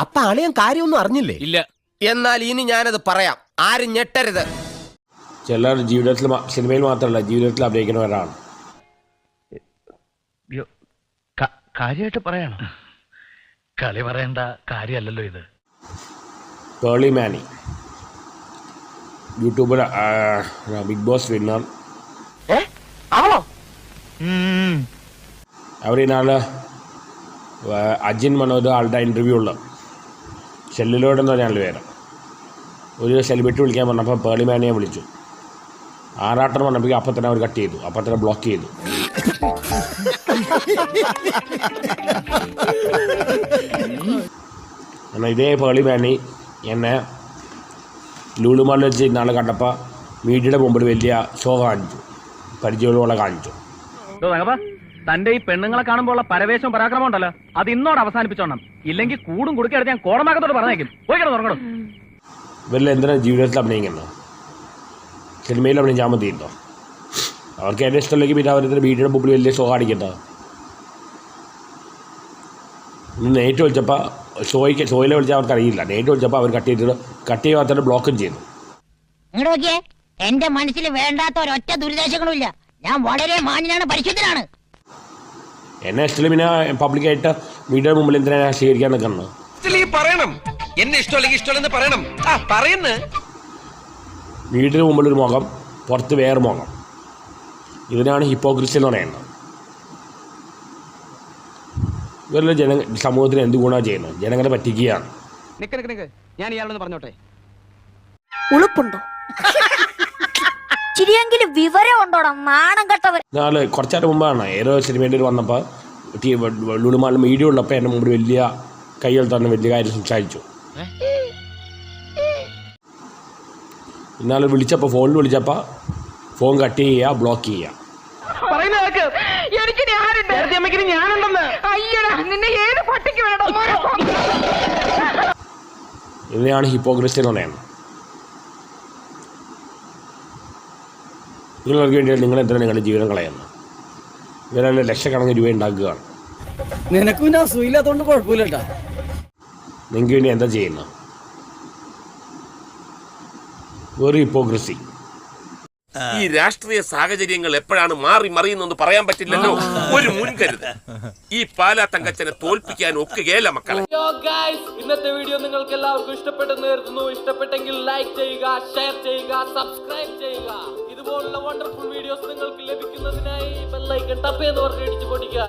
അപ്പൊ അളിയൻ കാര്യമൊന്നും അറിഞ്ഞില്ലേ? ഇല്ല. എന്നാൽ ഇനി ഞാനത് പറയാം, ആരും ഞെട്ടരുത്. ചിലർ ജീവിതത്തിൽ സിനിമയിൽ മാത്രമല്ല ജീവിതത്തിൽ അഭിനയിക്കുന്നവരാണ്. കാര്യമായിട്ട് പറയണം. കളി പറയേണ്ട കാര്യമല്ലല്ലോ ഇത്. Pearle Maaney YouTuber, Bigg Boss winner. അവരിനാള് അജിൻ മനോജ് ആളുടെ ഇൻ്റർവ്യൂ ഉള്ള സെല്ലിലോടെന്ന് പറഞ്ഞാൽ പേര്. ഒരു സെലിബ്രിറ്റി വിളിക്കാൻ പറഞ്ഞപ്പോൾ പേളി മാനിയെ വിളിച്ചു. ആറാട്ടം പറഞ്ഞപ്പോൾ അപ്പം തന്നെ അവർ കട്ട് ചെയ്തു, അപ്പം തന്നെ ബ്ലോക്ക് ചെയ്തു. എന്നാൽ ഇതേ പേളി മാനി എന്നെ ലുലുമാളിൽ വെച്ച് ഇന്നാളെ കണ്ടപ്പോൾ മീഡിയയുടെ മുമ്പിൽ വലിയ ഷോ കാണിച്ചു, പരിചയമുള്ള കാണിച്ചു. തന്റെ ഈ പെണ്ണുങ്ങളെ കാണുമ്പോൾ പരവേശം പരാക്രമം ഉണ്ടല്ലോ, അത് ഇന്നോട് അവസാനിപ്പിച്ചോണം. ഇല്ലെങ്കിൽ കൂടും കുടുക്കെടുത്ത് ഞാൻ കോടമാകത്തോട് പറഞ്ഞേക്കും. പോയിക്കണം തുറങ്ങണം. ഇവരിൽ എന്തിനാണ് ജീവിതത്തിൽ അഭിനയിക്കുന്നത്? സിനിമയിൽ അഭിനയിച്ചാൽ മതിയുണ്ടോ? അവർക്ക് എന്നെ ഇഷ്ടമില്ലെങ്കിൽ പിന്നെ അവരുടെ വീടിൻ്റെ മുമ്പിൽ വലിയ ഷോ കാണിക്കണ്ട. നേരിട്ട് വിളിച്ചപ്പോൾ ഷോയിലെ വിളിച്ചാൽ അവർക്ക് അറിയില്ല. നേരിട്ട് വിളിച്ചപ്പോൾ അവർ കട്ട് ചെയ്യാൻ തന്നെ ബ്ലോക്കും ചെയ്തു. നോക്കിയേ, എന്റെ മനസ്സിൽ വേണ്ടാത്ത ഒരൊറ്റ ദുരിതാശങ്ങളുമില്ല. ഞാൻ വളരെ മാന്യനാണ്, പരിശുദ്ധനാണ്. എന്നെ ഇഷ്ടമില്ല പിന്നെ പബ്ലിക്കായിട്ട് മീഡിയയുടെ മുമ്പിൽ എന്തിനാ സ്വീകരിക്കാൻ നിൽക്കുന്നത്? പറയണം, എന്നെ ഇഷ്ടമല്ലെങ്കിൽ ഇഷ്ടമല്ലെന്ന് പറയണം. വീടിന് മുമ്പിലൊരു മുഖം, പുറത്ത് വേറെ മുഖം. ഇതിനാണ് ഹിപ്പോക്രസി എന്ന് പറയുന്നത്. ഇവരുടെ സമൂഹത്തിന് എന്ത് ഗുണമാണ് ചെയ്യുന്നത്? ജനങ്ങളെ പറ്റിക്കുകയാണ്. ഞാൻ ഇയാളൊന്ന് പറഞ്ഞോട്ടെ. ഉളുപ്പുണ്ടോ? ചിരിയെങ്കിലും വിവരം ഉണ്ടോടാ, നാണം കെട്ടവർ. നാളെ കുറച്ചായിട്ട് മുമ്പാണ് ഏതോ സിനിമയിൽ വന്നപ്പോൾ ലുലുമാളിൽ മീഡിയ ഉള്ളപ്പോൾ എൻ്റെ മുമ്പിൽ വലിയ കൈകൾ തന്നെ വലിയ കാര്യം സംസാരിച്ചു. ഇന്നാളെ വിളിച്ചപ്പോൾ ഫോണിൽ വിളിച്ചപ്പോൾ ഫോൺ കട്ട് ചെയ്യുക, ബ്ലോക്ക് ചെയ്യുക. ഇതിനെയാണ് ഹിപ്പോക്രസി എന്ന് പറയുന്നത്. നിങ്ങൾക്ക് വേണ്ടി നിങ്ങൾ എന്തിനാണ് നിങ്ങളുടെ ജീവിതം കളയുന്നത്? ഇവരെല്ലാം ലക്ഷക്കണക്കിന് രൂപ ഉണ്ടാക്കുകയാണ്. നിനക്ക് പിന്നെ അസുഖമില്ലാത്തതുകൊണ്ട് കുഴപ്പമില്ല. നിങ്ങൾക്ക് വേണ്ടി എന്താ ചെയ്യുന്നത്? വെറും ഹിപ്പോക്രസി. ഈ രാഷ്ട്രീയ സാഹചര്യങ്ങൾ എപ്പോഴാണ് മാറി മറിയുന്നെന്ന് പറയാൻ പറ്റില്ലല്ലോ. ഒരു മുൻകരുത്. ഈ പാലാ തങ്കച്ചനെ തോൽപ്പിക്കാൻ ഒക്കുകയല്ല മക്കളെ. ഇന്നത്തെ വീഡിയോ നിങ്ങൾക്ക് എല്ലാവർക്കും ഇഷ്ടപ്പെട്ടെന്ന് കരുതുന്നു. ഇഷ്ടപ്പെട്ടെങ്കിൽ ലൈക്ക് ചെയ്യുക, ഷെയർ ചെയ്യുക, സബ്സ്ക്രൈബ് ചെയ്യുക. ഇതുപോലുള്ള വണ്ടർഫുൾ വീഡിയോസ് നിങ്ങൾക്ക് ലഭിക്കുന്നതിനായി ബെൽ ഐക്കൺ ടപ്പ് എന്ന് പറഞ്ഞ് ഇടിച്ചു പൊടിക്കുക.